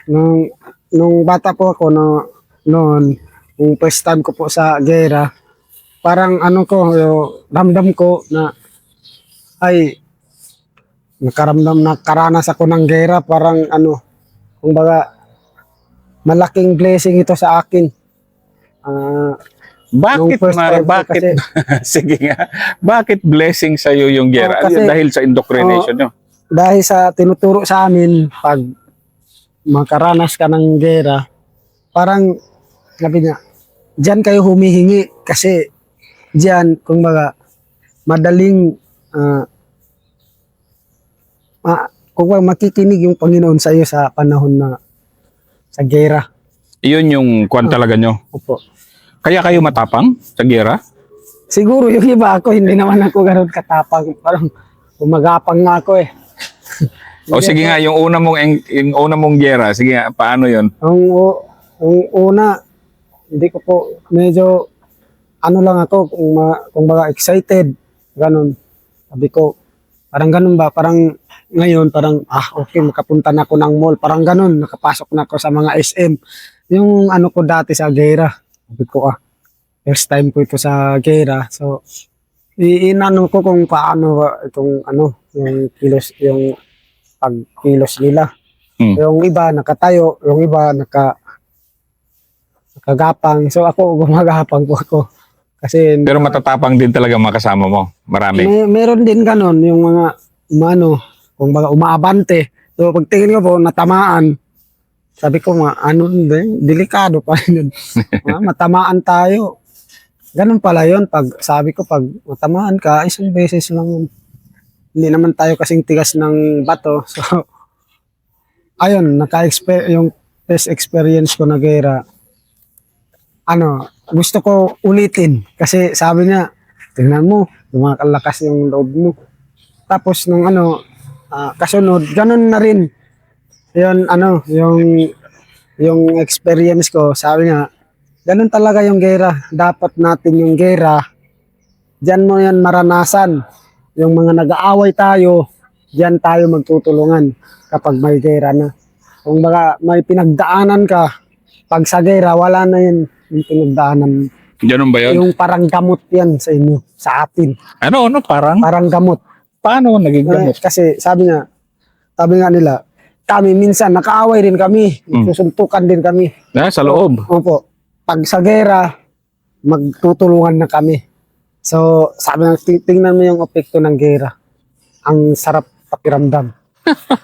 nung, nung bata po ako, no, noon, yung first time ko po sa gera, parang ano ko, yung ramdam ko na, ay, nakaranas ako ng gera, parang ano, kumbaga, malaking blessing ito sa akin. Nung Bakit, first time ko bakit, kasi, sige nga, bakit blessing sa'yo yung gera? kasi, Dahil sa indoctrination nyo. dahil sa tinuturo sa amin, pag makaranas ka ng gera, parang, sabi niya, diyan kayo humihingi kasi diyan, kumbaga, madaling, kumbaga, makikinig yung Panginoon sa iyo sa panahon na sa gera. Iyon yung kwan talaga nyo. Opo. Kaya kayo matapang sa gera? Siguro yung iba ako, hindi naman ako gano'n katapang. Parang umagapang nga ako eh. O sige nga, yung una mong gera, sige nga, paano yun? Yung una, hindi ko po, medyo, ano lang ako, kung baga excited, ganun. Sabi ko, parang ganun ba, parang ngayon, parang, okay, makapunta na ako ng mall, parang ganun, nakapasok na ako sa mga SM. Yung ano ko dati sa gera, sabi ko, first time ko ito sa gera, so, inano ko kung paano itong, ano, yung kilos, yung pagkilos nila. Yung iba nakatayo, yung iba nakagapang. So ako gumagapang po ako. Kasi Pero matatapang din talaga mga kasama mo. Marami. meron din ganon yung mga ano, kung baga umaabante. So pagtingin ko po natamaan. Sabi ko ano din, delikado pa rin yun. Matamaan tayo. Ganun pala yun. Pag sabi ko pag matamaan ka, isang beses lang yun. Hindi naman tayo kasing tigas ng bato. So ayun, yung first experience ko na gera, ano, gusto ko ulitin. Kasi sabi niya, tingnan mo, lumakalakas yung loob mo. Tapos nung ano, kasunod, ganun na rin. Yun, ano, yung experience ko, sabi niya, ganun talaga yung gera. Dapat natin yung gera, diyan mo yan maranasan. Yung mga nag-aaway tayo, diyan tayo magtutulungan kapag may gera na. Kung baka may pinagdaanan ka, pag sa gera, wala na yun yung pinagdaanan. Ganun ba yun? Yung parang gamot yan sa inyo, sa atin. Ano, parang? Parang gamot. Paano naging gamot? Kasi sabi nga nila, kami minsan nakaaway din kami, susuntukan din kami. Sa loob? Opo. Pag sa gera, magtutulungan na kami. So, sabi nga, tingnan mo yung epekto ng gera. Ang sarap pakiramdam.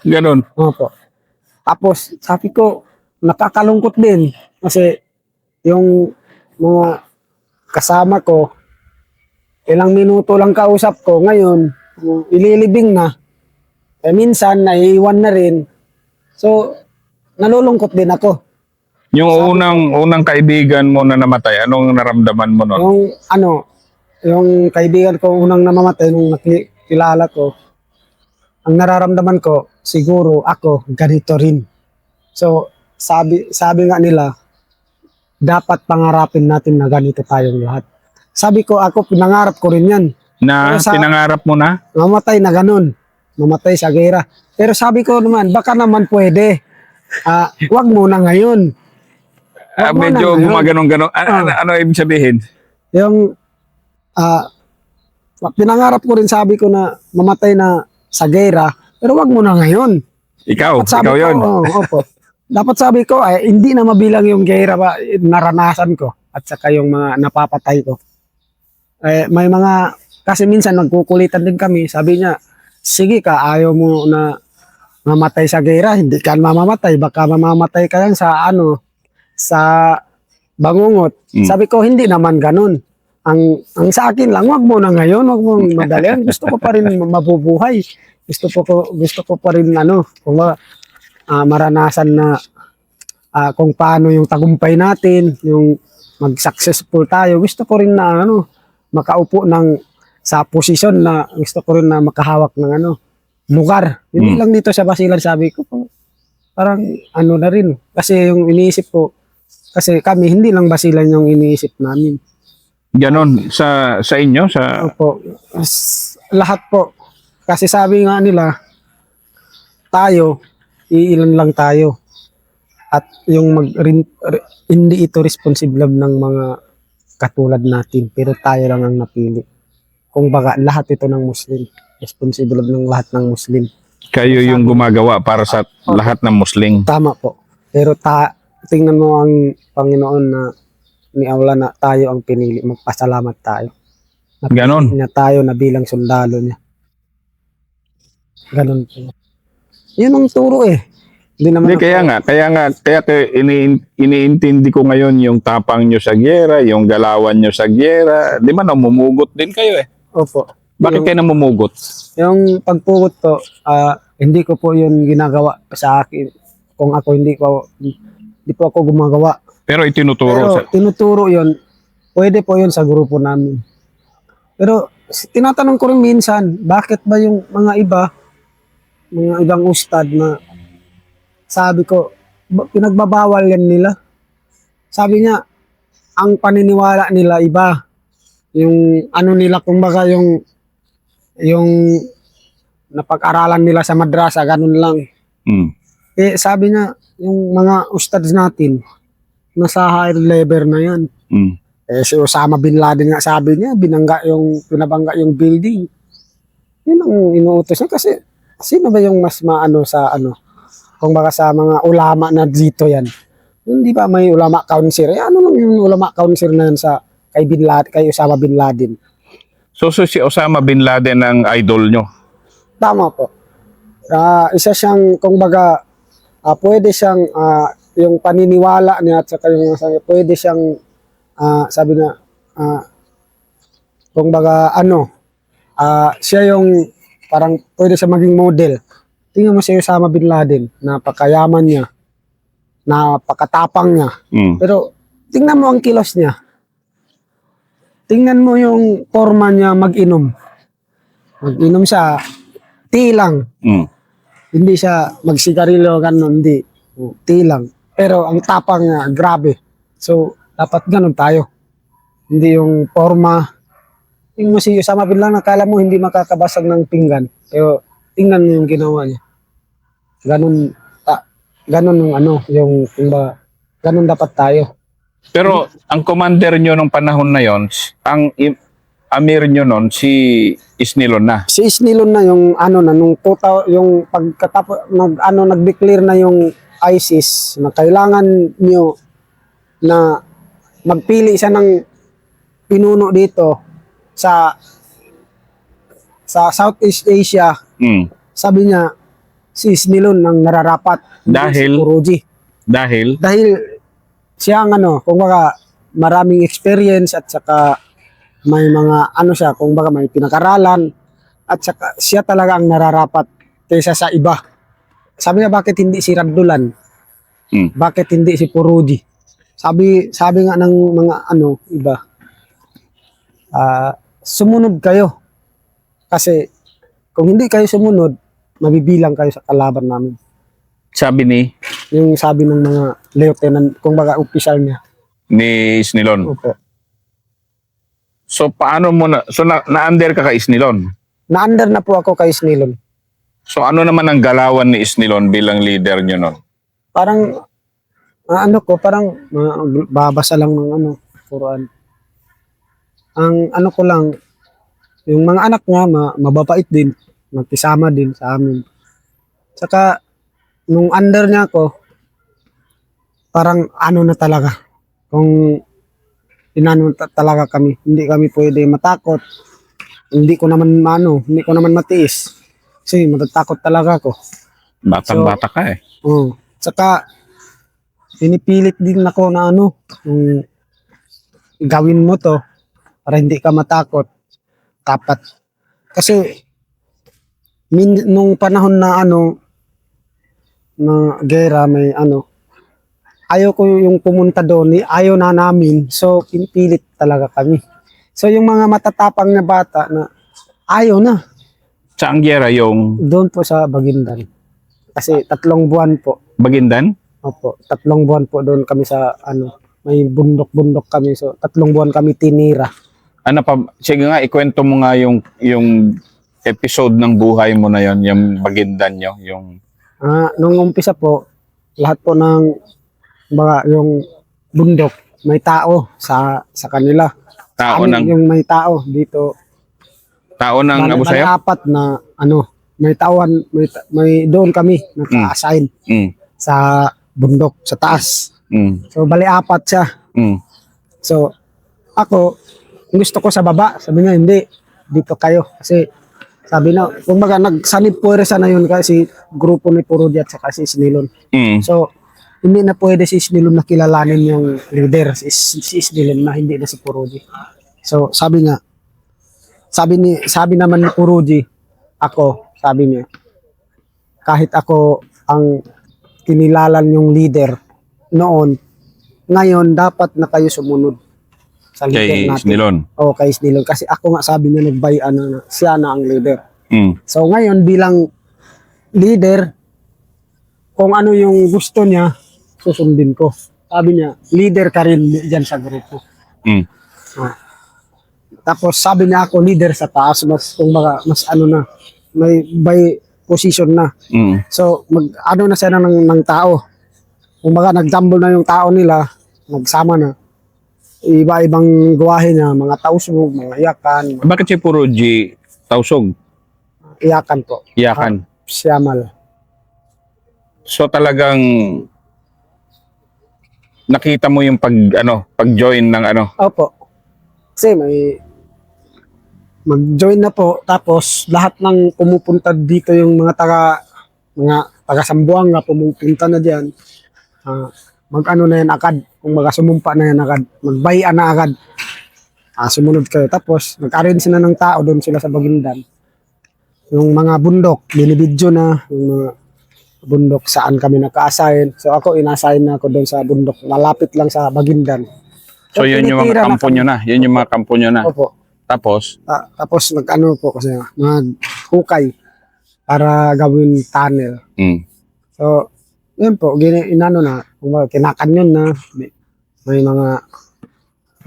Ganun. Opo. Tapos, sabi ko, nakakalungkot din. Kasi, yung mga kasama ko, ilang minuto lang kausap ko, ngayon, ililibing na. Minsan, naiiwan na rin. So, nalulungkot din ako. Yung unang kaibigan mo na namatay, anong naramdaman mo nun? Yung kaibigan ko unang namamatay nung nakilala ko, ang nararamdaman ko, siguro ako, ganito rin. So, sabi nga nila, dapat pangarapin natin na ganito tayong lahat. Sabi ko, ako, pinangarap ko rin yan. Pinangarap mo na? Mamatay na ganun. Mamatay sa gera. Pero sabi ko naman, baka naman pwede. Wag muna ngayon. Medyo gumaganong-ganon. Ano ibig sabihin? Yung, pinangarap ko rin, sabi ko na mamatay na sa gera, pero wag muna ngayon. Ikaw yun. Opo. Dapat sabi ko, hindi na mabilang yung gera ba, naranasan ko at saka yung mga napapatay ko. May mga, kasi minsan nagkukulitan din kami, sabi niya, sige ka, ayaw mo na mamatay sa gera, hindi ka mamamatay, baka mamamatay ka lang sa sa bangungot. Sabi ko, hindi naman ganun. Ang sa akin lang, wag mo na ngayon, wag mo madalian. Gusto ko pa rin mabubuhay. Gusto ko pa rin kung maranasan na kung paano yung tagumpay natin, yung mag-successful tayo. Gusto ko rin na makaupo sa posisyon na gusto ko rin na makahawak ng lugar. Hindi lang dito sa Basilan, sabi ko. Parang na rin. Kasi yung iniisip ko, kasi kami, hindi lang Basilan yung iniisip namin. Ganon sa inyo? Opo. Lahat po. Kasi sabi nga nila, tayo, iilan lang tayo. At yung hindi ito responsible ng mga katulad natin, pero tayo lang ang napili. Kung baga, lahat ito ng Muslim. Responsible ng lahat ng Muslim. Kayo yung gumagawa para sa lahat ng Muslim. Tama po. Pero tingnan mo ang Panginoon na ni Allah na tayo ang pinili. Magpasalamat tayo. Ganon. Niya tayo na bilang sundalo niya. Ganon po. Yun ang turo eh. Hindi naman Hindi, kaya iniintindi ko ngayon yung tapang nyo sa gyera, yung galawan nyo sa gyera. Di ba namumugot din kayo eh? Opo. Bakit kayo namumugot? Yung pagpugot po, hindi ko po yun ginagawa sa akin. Kung ako hindi po ako gumagawa. Pero itinuturo Pero sa... tinuturo yun, pwede po yun sa grupo namin. Pero tinatanong ko rin minsan, bakit ba yung mga ibang ustad na sabi ko, pinagbabawal yan nila. Sabi niya, ang paniniwala nila iba. Yung ano nila, kumbaga yung napag-aralan nila sa madrasa, ganun lang. Eh, sabi niya, yung mga ustads natin, nasa higher level na yan. Eh, si Osama Bin Laden nga sabi niya, pinabangga yung building. Yun ang inuutos niya kasi sino ba yung mas maano sa kung baka sa mga ulama na dito yan. Hindi ba may ulama council? Eh, ano lang yung ulama council na yan sa kay Osama Bin Laden? So si Osama Bin Laden ang idol nyo? Tama po. Isa siyang, kung baga, pwede siyang, yung paniniwala niya at saka yung pwede siyang, sabi na, kung baga, siya yung, parang pwede siya maging model. Tingnan mo si Osama Bin Laden, napakayaman niya, napakatapang niya. Pero tingnan mo ang kilos niya. Tingnan mo yung forma niya mag-inom. Mag-inom siya, tea lang. Hindi siya magsigarilyo, ganun, hindi. Tea lang. Pero ang tapang niya, grabe. So, dapat ganun tayo. Hindi yung forma. Tingnan mo si Osama Bin Laden, akala mo hindi makakabasag ng pinggan. Pero tingnan mo yung ginawa niya. Ganun yung ganun dapat tayo. Pero ang commander nyo nung panahon na yon, ang amir nyo nun, si Isnilon na. Si Isnilon na yung nung yung pagkatapos nag-declare na yung ISIS na kailangan niyo na magpili siya ng pinuno dito sa Southeast Asia. Sabi niya si Isnilon ang nararapat Dahil si Kuruji. Dahil siya ang kung baka maraming experience at saka may mga siya, kung baka may pinag-aralan at saka siya talaga ang nararapat kaysa sa iba. Sabi niya, bakit hindi si Rabdulan? Bakit hindi si Puruji? Sabi nga ng mga iba, sumunod kayo. Kasi kung hindi kayo sumunod, mabibilang kayo sa kalaban namin. Sabi Yung sabi ng mga lieutenant, kung baga official niya. ni Isnilon. Opo. So paano mo na-under ka kay Isnilon? Na-under na po ako kay Isnilon. So ano naman ang galawan ni Isnilon bilang leader nyo nun? Parang, parang babasa lang ng Quran. Ang ko lang, yung mga anak niya, mababait din, magkisama din sa amin. Saka, nung under niya ako, parang na talaga. Kung talaga kami, hindi kami pwede matakot. Hindi ko naman matiis. Kasi matatakot talaga ako. Batang-bata ka eh. Saka, pinipilit din ako na gawin mo to para hindi ka matakot. Tapat. Kasi, nung panahon na na gera, may ayaw ko yung pumunta doon, ayaw na namin, so pinipilit talaga kami. So yung mga matatapang na bata na ayaw na. Sa Angyera yung... Doon po sa Baguindan. Kasi 3 buwan po. Baguindan? Opo, 3 buwan po doon kami sa may bundok-bundok kami. So 3 buwan kami tinira. Sige nga, ikwento mo nga yung episode ng buhay mo na yon, yung Baguindan nyo, yung... Nung umpisa po, lahat po ng Kumbaga, yung bundok, may tao sa kanila. Tao Amin, ng yung may tao dito. Abu Bali Sayyaf? apat na may tawan, may doon kami naka-assign Mm. sa bundok, sa taas. Mm. So bali apat siya. Mm. So ako gusto ko sa baba, sabi niya hindi, dito kayo kasi sabi na kumbaga nagsanib puwersa na yun kasi grupo ni Purudi at saka si Isnilon. Mm. So hindi na pwede si Isnilon na kilalanin yung leader, si Isnilon na hindi na si Purudi. So sabi naman ni Purudi, sabi niya, kahit ako ang kinilalan yung leader noon, ngayon dapat na kayo sumunod sa leader Kay natin. Isnilon. O kay Isnilon. Kasi ako nga sabi niya nagbayaan na siya na ang leader. Mm. So ngayon bilang leader, kung ano yung gusto niya, susundin ko. Sabi niya, leader ka rin dyan sa grupo. Mm. Tapos sabi niya ako leader sa taas, mas may by position na. Mm. So na siya ng tao. Kumbaga nag-jumble na yung tao nila, nagsama na. Iba-ibang gawahe niya, mga tausog, mga iyakan, Bakit si Purudi tausog? iyakan po. Iyakan. Siyamal. So talagang nakita mo yung pag-join ng Opo. Kasi mag-join na po, tapos lahat ng pumupunta dito yung mga taga Sambuanga pumupunta na diyan. Na yan agad, kung sumumpa na yan agad, magbayan na agad. Sumunod kayo. Tapos nag-arrange na ng tao doon sila sa Bagindan. Yung mga bundok, binibidyo na yung mga bundok saan kami naka-assign. So ako ina-assign na ako doon sa bundok, malapit lang sa Bagindan. So yun yung mga kampo nyo na. Yun yung mga kampo nyo na. Opo. Tapos, Tapos po kasi maghukay para gawin tunnel. So, yun po, kinakanyon na, may mga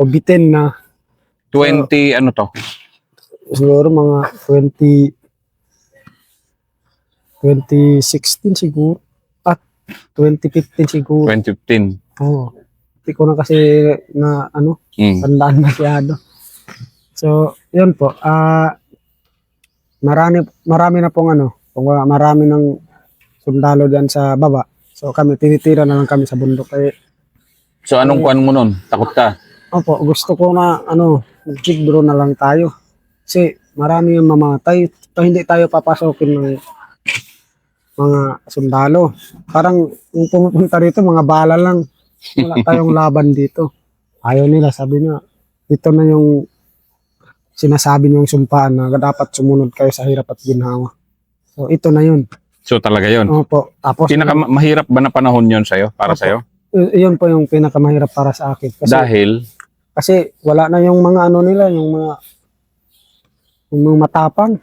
obitin na, 20 siguro mga 2016 siguro, at 2015 siguro. 2015. Oo. Hindi ko na kasi tandaan masyado. So, yun po. Marami na pong marami ng sundalo diyan sa baba. So, kami, tinitira na lang kami sa bundok. So anong kuan mo nun? Takot ka? Opo, gusto ko na, mag-withdraw na lang tayo. Kasi, marami yung mamatay. So, hindi tayo papasokin ng mga sundalo. Parang, kung pumupunta rito, mga bala lang. Wala tayong laban dito. Ayaw nila, sabi niya, ito na yung sinasabi niyong sumpaan na dapat sumunod kayo sa hirap at ginhawa. So, ito na yun. So talaga yun. Opo. Tapos, Mahirap ba na panahon yun sa'yo? Para Opo. sa'yo? Yun po yung pinakamahirap para sa akin. Dahil? Wala na yung mga nila, yung mga matapang.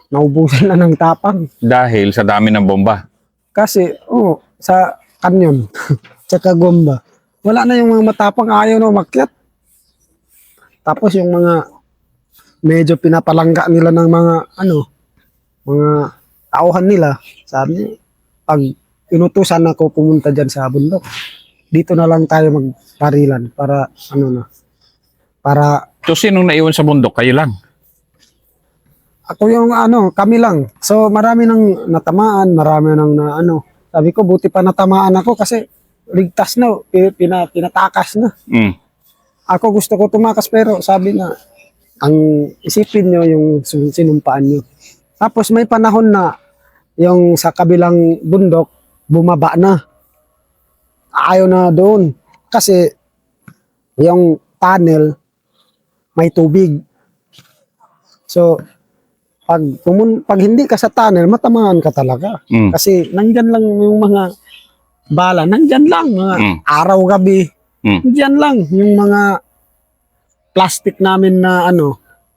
Naubusan na ng tapang. Dahil sa dami ng bomba? Kasi, sa kanyon, tsaka gomba. Wala na yung mga matapang, ayaw na umakyat. Tapos yung mga medyo pinapalangga nila ng mga mga tauhan nila, sabi, pag inutusan ako pumunta dyan sa bundok, dito na lang tayo magparilan para para So sinong naiwan sa bundok? Kayo lang? ako yung kami lang. So marami nang natamaan, marami nang sabi ko buti pa natamaan ako kasi ligtas na, pinatakas na. Ako gusto ko tumakas pero sabi na ang isipin nyo yung sinumpaan nyo. Tapos may panahon na yung sa kabilang bundok bumaba na. Ayaw na doon kasi yung tunnel may tubig. So pag hindi ka sa tunnel, matamaan ka talaga. Kasi nandyan lang yung mga bala, nandyan lang mga araw-gabi. Nandyan lang yung mga plastic namin na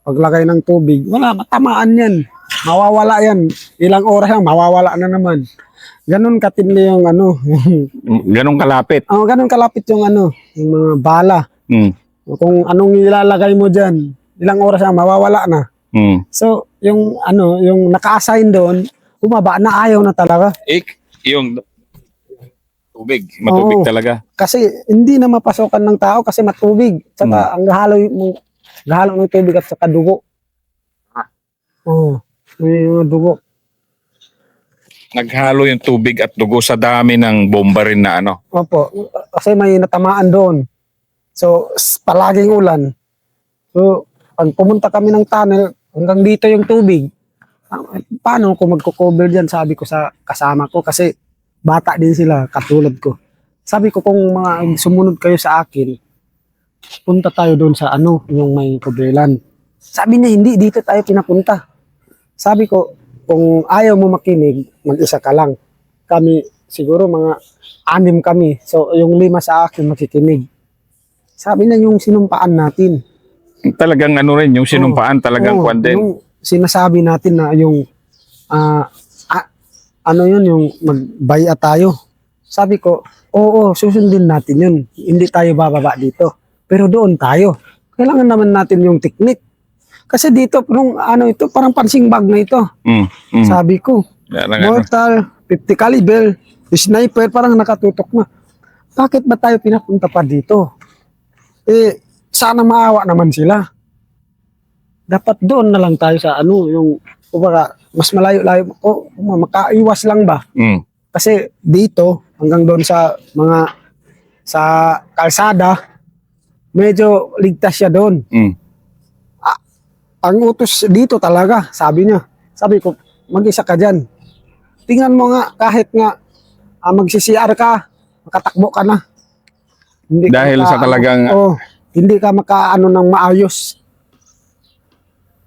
paglagay ng tubig, wala, matamaan yan. Mawawala yan. Ilang oras lang, mawawala na naman. Ganun katindi yung Ganun kalapit? Ganun kalapit yung yung mga bala. Kung anong ilalagay mo dyan, ilang oras lang, mawawala na. So, yung naka-assign doon, bumaba na, ayaw na talaga. Yung Tubig. Matubig Oo. talaga. Kasi hindi na mapasokan ng tao kasi matubig. Saka ang gahalo ng tubig at saka dugo. Oo. May mga dugo. Naghalo yung tubig at dugo sa dami ng bomba rin na ano. Opo. Kasi may natamaan doon. So, palaging ulan. So, pag pumunta kami ng tunnel, hanggang dito yung tubig. Paano ko magko-cover dyan? Sabi ko sa kasama ko kasi bata din sila, katulad ko. Sabi ko kung mga sumunod kayo sa akin, punta tayo doon sa ano, yung may kubelan. Sabi niya, hindi, dito tayo pinapunta. Sabi ko, kung ayaw mo makinig, mag-isa ka lang. Kami, siguro mga 6 kami. So, yung 5 sa akin makikinig. Sabi niya, yung sinumpaan natin. Talagang ano rin, yung sinumpaan talagang kwan din. Yung sinasabi natin na yung ano yun, yung magbaya tayo. Sabi ko, oo, susundin natin yun. Hindi tayo bababa dito. Pero doon tayo. Kailangan naman natin yung technique. Kasi dito, ano ito, parang pansing bag na ito. Sabi ko, mortal, 50 caliber, sniper, parang nakatutok na. Bakit ba tayo pinapunta pa dito? Sana maawa naman sila. Dapat doon na lang tayo sa ano, yung, kumbaga, mas malayo-layo, makaiwas lang ba? Kasi dito, hanggang doon sa sa kalsada, medyo ligtas siya doon. Ang utos dito talaga, sabi niya. Sabi ko, mag-isa ka dyan. Tingnan mo nga, kahit nga magsi-CR ka, makatakbo ka na. Hindi Dahil sa talagang... hindi ka makaano ng maayos.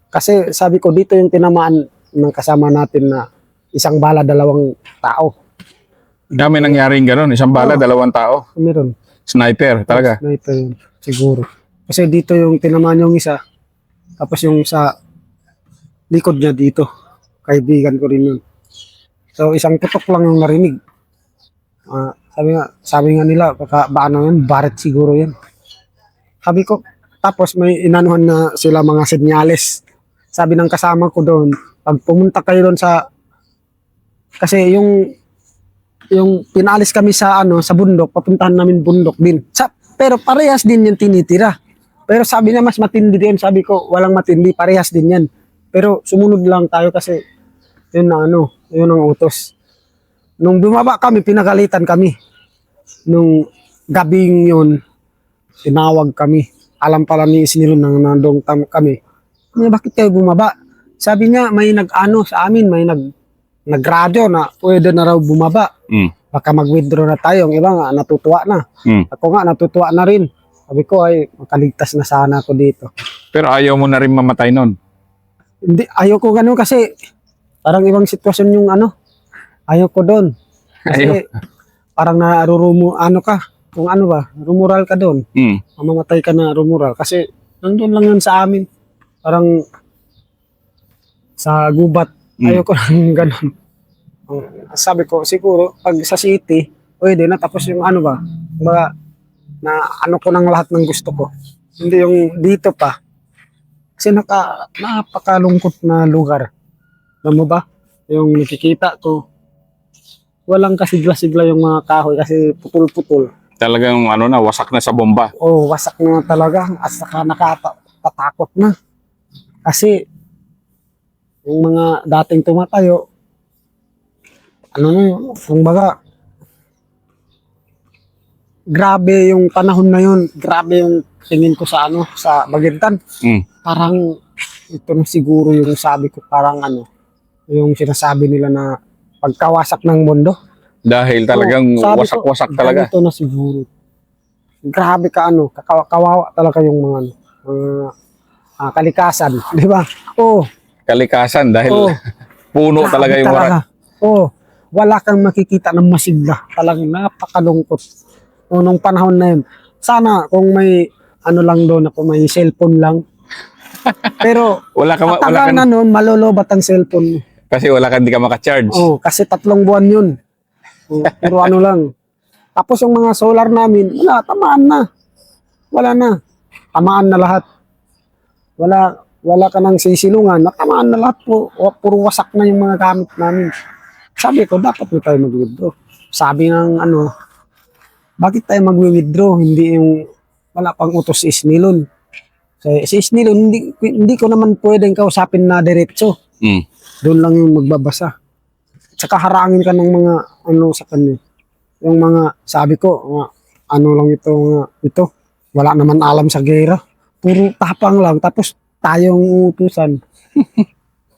Kasi sabi ko, dito yung tinamaan ng kasama natin na 1 bala, 2 tao. Dami nangyaring gano'n, 1 bala, 2 tao. Meron. Sniper, talaga. Sniper yun, siguro. Kasi dito yung tinamaan yung isa. Tapos yung sa likod niya dito, kaibigan ko rin yun. So, 1 putok lang yung narinig. Sabi nga nila, baka ano yun, Barrett siguro yan. Sabi ko, tapos may inanuhan na sila mga senyales. Sabi ng kasama ko doon, pag pumunta kayo doon kasi yung pinalis kami sa sa bundok, papuntahan namin bundok din. Pero parehas din yung tinitira. Pero sabi niya mas matindi din. Sabi ko, walang matindi, parehas din yan. Pero sumunod lang tayo kasi yun na yun ang utos. Nung bumaba kami, pinagalitan kami. Nung gabing yun, tinawag kami. Alam pala ni Isinilon nang nandong kami. Bakit kayo bumaba? Sabi niya, may sa amin, may nagradyo na pwede na raw bumaba. Baka mag-withdraw na tayo. Ang iba nga, natutuwa na. Ako nga, natutuwa na rin. Sabi ko ay makaligtas na sana ako dito. Pero ayaw mo na rin mamatay nun? Hindi, ayaw ko ganun kasi parang ibang sitwasyon yung ayaw ko doon. Kasi parang kung rumural ka doon. Mamamatay ka na rumural. Kasi nandun lang yun sa amin. Parang sa gubat. Ayaw ko lang ganun. Sabi ko, siguro pag sa city, pwede na tapos yung mga na ko ng lahat ng gusto ko. Hindi yung dito pa. Kasi napakalungkot na lugar. Alam mo ba? Yung nakikita ko, walang kasigla-sigla yung mga kahoy kasi putol-putol. Talagang wasak na sa bomba. Wasak na talaga. At saka nakatatakot na. Kasi yung mga dating tumatayo, kumbaga, grabe yung panahon na yun. Grabe yung tingin ko sa Magintan. Parang ito na siguro yung sabi ko, parang yung sinasabi nila na pagkawasak ng mundo. Dahil talagang wasak-wasak talaga. Ito na siguro. Grabe kawawa talaga yung mga kalikasan, di ba? Kalikasan dahil puno talaga yung warak. Wala kang makikita ng masigla. Talagang napakalungkot. Nung panahon na yun. Sana kung may lang doon ako, may cellphone lang. Pero wala ka na noon, malolobat ang cellphone mo. Kasi hindi ka maka-charge. Kasi 3 buwan yun. Puro lang. Tapos yung mga solar namin, tamaan na. Wala na. Tamaan na lahat. Wala ka nang sisilungan. Tamaan na lahat po. Puro wasak na yung mga gamit namin. Sabi ko, dapat na tayo mag-withdraw. Sabi ng bakit tayo mag-withdraw? Hindi yung wala pang utos si Isnilon. So, si Isnilon, hindi ko naman pwedeng kausapin na diretso. Mm. Doon lang yung magbabasa. Tsaka harangin ka ng mga ano sa kanya. Yung mga, sabi ko, ano lang ito. Wala naman alam sa gera. Puro tapang lang. Tapos tayong utusan.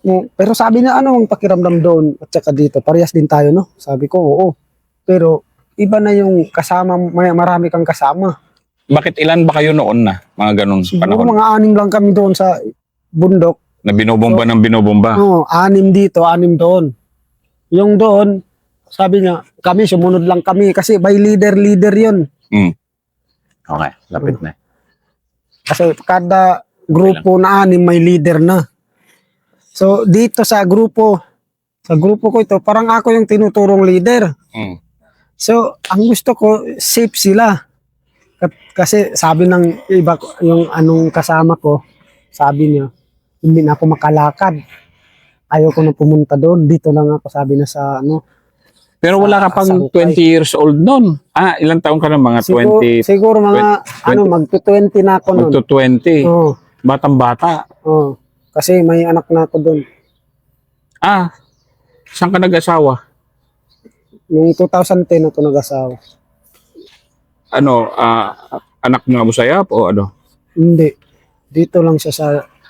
No, pero sabi niya, ano ang pakiramdam doon at saka dito? Parehas din tayo, no? Sabi ko, oo. Pero iba na yung kasama, marami kang kasama. Bakit ilan ba kayo noon na? Mga ganong Siguro panahon? mga 6 lang kami doon sa bundok. Na binobomba ng binobomba? Oo, 6 dito, 6 doon. Yung doon, sabi niya, kami, sumunod lang kami kasi by leader yun. Mm. Okay, lapit na. Kasi kada grupo na 6 may leader na. So dito sa grupo ko ito, parang ako yung tinuturong leader. Mm. So ang gusto ko, safe sila. Kasi sabi ng iba, yung anong kasama ko, sabi niya, hindi na ako makalakad. Ayoko na pumunta doon. Dito lang ako, sabi na sa ano. Pero wala ka pang Sa 20 years old noon. Ilang taong ka na? Mga 20? Siguro mga, 20 magto-20 na ako noon. Magto 20. Oo. Batang-bata. Oo. Kasi may anak na ako doon. Saan ka nag-asawa? Noong 2010 ako nag-asawa. Ano, anak ng Abu Sayyaf o ano? Hindi. Dito lang siya sa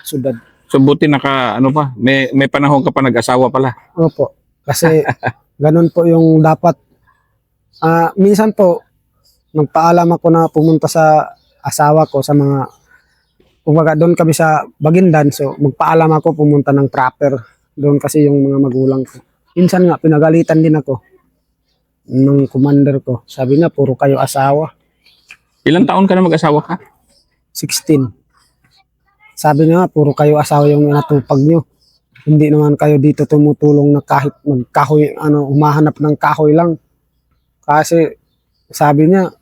syudad. So buti ano pa, may panahon ka pa nag-asawa pala. Opo. Kasi ganun po yung dapat. Minsan po, nagpaalam ako na pumunta sa asawa ko sa mga, kumbaga doon kami sa Bagindan, so magpaalam ako pumunta ng proper. Doon kasi yung mga magulang ko. Minsan nga, pinagalitan din ako ng commander ko. Sabi niya, puro kayo asawa. Ilang taon ka na mag-asawa ka? 16. Sabi niya, puro kayo asawa yung natupag nyo. Hindi naman kayo dito tumutulong na kahit magkahoy, humahanap ng kahoy lang. Kasi sabi niya,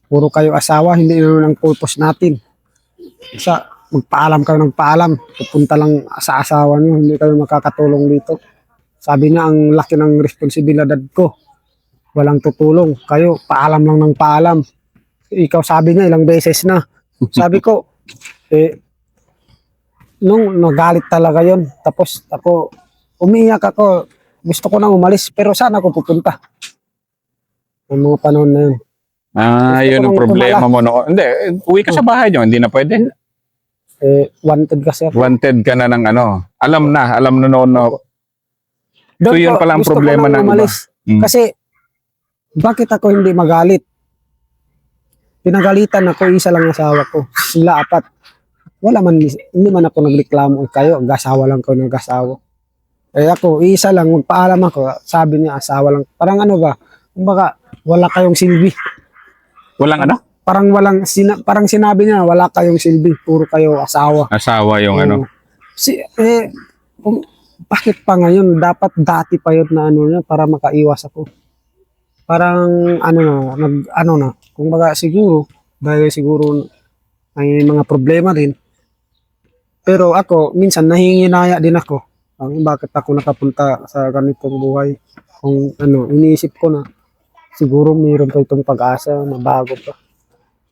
puro kayo asawa, hindi naman ang purpose natin. Magpaalam kayo ng paalam, pupunta lang sa asawa niyo, hindi kayo makakatulong dito. Sabi niya, ang laki ng responsibilidad ko. Walang tutulong. Kayo, paalam lang ng paalam. Ikaw, sabi niya, ilang beses na. Sabi ko, nung nagalit talaga yon. Tapos ako, umiiyak ako. Gusto ko nang umalis, pero saan ako pupunta? Ang mga panahon na yun. Yun ang problema mo noon. Hindi, uwi ka sa bahay nyo, hindi na pwede. Wanted kasi ako. Wanted ka na ng ano. Alam na noon na. So Doon yun po, pala ang gusto ko problema nang ng iba. umalis. Kasi, bakit ako hindi magalit? Pinagalitan ako, isa lang asawa ko. Sila 4. Hindi man ako nagreklamo. Kayo, asawa lang ko nag-asawa. Ako, isa lang, magpaalam ako. Sabi niya, asawa lang. Parang ano ba? Kumbaga, wala kayong silbi. Walang ano? Parang sinabi niya, wala kayong silbi. Puro kayo asawa. Asawa yung ano. Bakit pa ngayon? Dapat dati pa yun na ano niya para makaiwas ako. Parang kumbaga siguro, dahil siguro may mga problema din. Pero ako, minsan nahinginaya din ako. Bakit ako nakapunta sa ganitong buhay? Kung iniisip ko na siguro mayroon pa itong pag-asa na bago pa.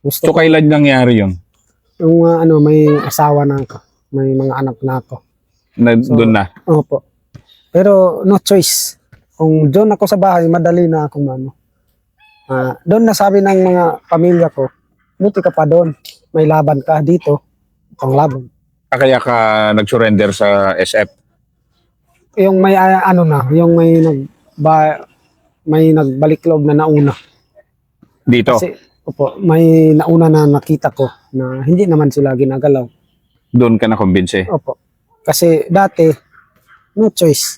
So kailan nangyari yun? Yung may asawa na ako. May mga anak na ako. Doon na? Opo. Pero no choice. Kung doon ako sa bahay, madali na akong doon nasabi ng mga pamilya ko, buti ka pa doon. May laban ka dito. Pang laban. Kaya ka nag-surrender sa SF? Yung may yung may nagbalik loob na nauna. Dito? Kasi, opo, may nauna na nakita ko na hindi naman sila ginagalaw. Doon ka na kumbinse? Opo. Kasi dati, no choice.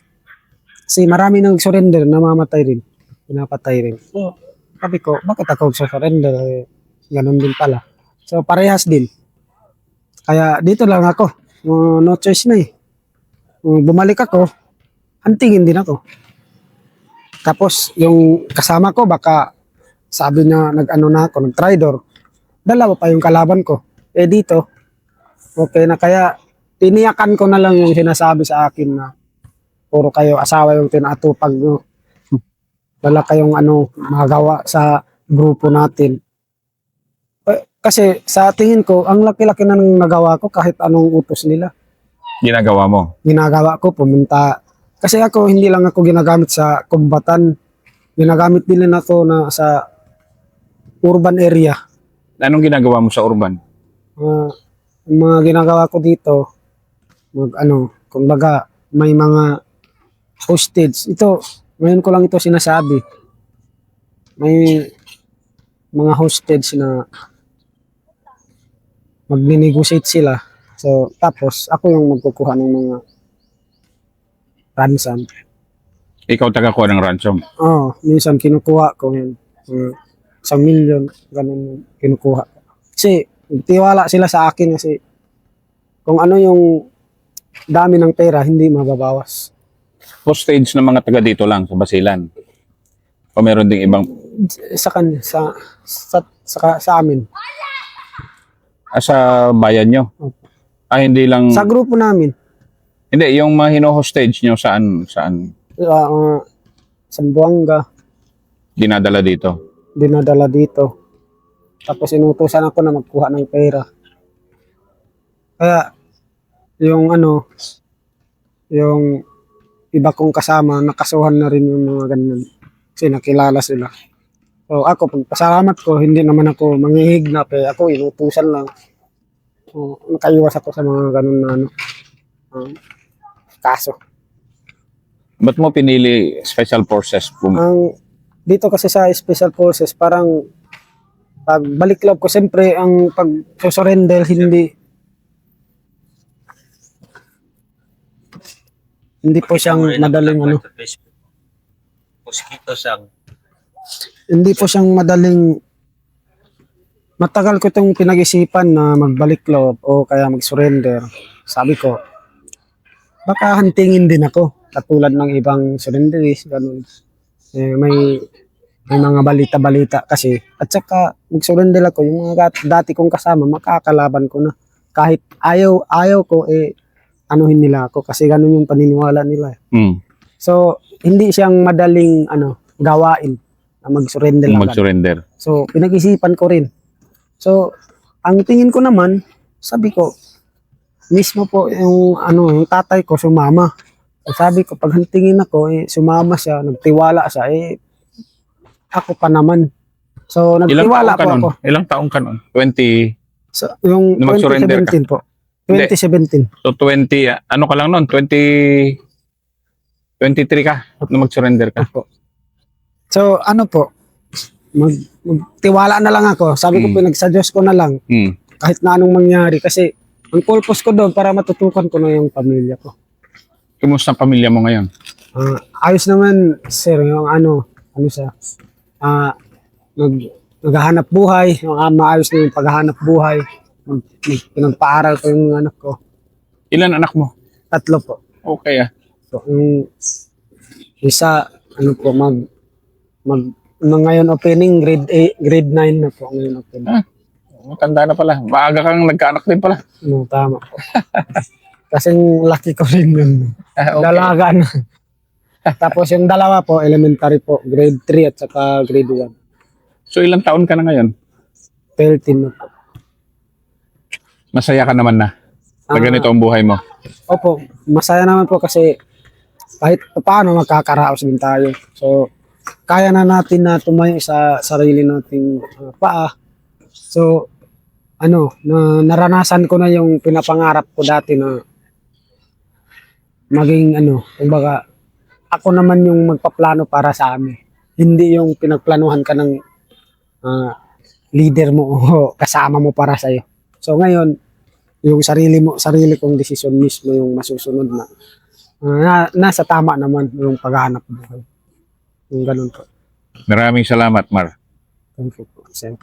Kasi marami nang surrender, namamatay rin. Pinapatay rin. So, sabi ko, bakit ako surrender? Ganun din pala. So, parehas din. Kaya dito lang ako. No choice na eh. Bumalik ako, antingin din ako. Tapos, yung kasama ko, baka sabi niya, nag-tridor. Dalawa pa yung kalaban ko. Dito, okay na. Kaya, tiniyakan ko na lang yung sinasabi sa akin na puro kayo asawa yung tinatupag nyo. Wala kayong magawa sa grupo natin. Kasi sa tingin ko, ang laki-laki na nang nagawa ko kahit anong utos nila. Ginagawa mo. Ginagawa ko, pumunta. Kasi ako, hindi lang ako ginagamit sa kumbatan. Ginagamit din na ako na sa urban area. Anong ginagawa mo sa urban? Yung mga ginagawa ko dito, kumbaga, may mga hostage. Ito, ngayon ko lang ito sinasabi. May mga hostage na magni-negotiate sila. So, tapos, ako yung magkukuha ng mga ransom. Ikaw taga-kuha ng ransom. Minsan kinukuha ko yun. 1,000,000, ganun yung kinukuha ko. Kasi, tiwala sila sa akin kasi kung ano yung dami ng pera, hindi mababawas. Hostage ng mga taga dito lang sa Basilan. O meron ding ibang Sa kanya, sa amin. sa bayan nyo? Hindi lang. Sa grupo namin. Hindi, yung mga hino-hostage nyo saan Sa Buanga, dinadala dito? dinadala dito. Tapos inutusan ako na magkuha ng pera. Kaya, yung iba kong kasama, nakasuhan na rin yung mga ganyan. Kasi nakilala sila. So ako, pagpasalamat ko, hindi naman ako manghihignap ako, inutusan lang. So, nakaiwas ako sa mga ganun na kaso. Ba't mo pinili special forces? Dito kasi sa special forces, parang pag balik loob ko, siyempre ang pag surrender hindi po siyang madaling hindi po siyang madaling. Matagal ko itong pinag-isipan na magbalik loob o kaya mag-surrender. Sabi ko, baka hantingin din ako katulad ng ibang surrenderies, ganun. May mga balita-balita kasi. At saka mag-surrender ako, yung mga dati kong kasama, makakalaban ko na. Kahit ayaw ko, anuhin nila ako kasi ganun yung paniniwala nila. So, hindi siyang madaling gawain na mag-surrender agad. Mag-surrender. So, pinag-isipan ko rin. So, ang tingin ko naman, sabi ko, mismo po yung tatay ko sumama. So, sabi ko, pag hantingin ako, sumama siya, nagtiwala siya, ako pa naman. So, nagtiwala po ako. Ilang taong ka nun? 20? So, yung 2017 po. 2017. So 20, ano ka lang nun? 23 ka na mag-surrender ka? Opo. So, magtiwala na lang ako. Sabi ko, pinagsa-Diyos ko na lang. Kahit na anong mangyari. Kasi, ang purpose ko doon para matutukan ko na yung pamilya ko. Kumusta ang pamilya mo ngayon? Ayos naman, sir. Yung siya. Naghahanap buhay. Maayos na yung paghahanap buhay. Pinagpaaral ko yung anak ko. Ilan anak mo? 3 po. Okay So, yung isa, ngayon opening, grade 9 na po ngayon opening. Matanda na pala. Maaga kang nagkaanak din pala. Tama po. Kasing laki ko rin yun. Okay. Dalaga na. Tapos yung dalawa po, elementary po, grade 3 at saka grade 1. So ilang taon ka na ngayon? 13 na po. Masaya ka naman na sa ganito ang buhay mo? Opo, masaya naman po kasi kahit paano magkakaraos din tayo. So, kaya na natin na tumayo sa sarili nating paa. So, naranasan ko na yung pinapangarap ko dati na maging kumbaga, ako naman yung magpaplano para sa amin. Hindi yung pinagplanuhan ka ng leader mo o kasama mo para sa'yo. So, ngayon, yung sarili kong desisyon mismo yung masusunod na nasa tama naman yung paghahanap buhay. Yung ganun po. Maraming salamat, Mar. Thank you po, sir.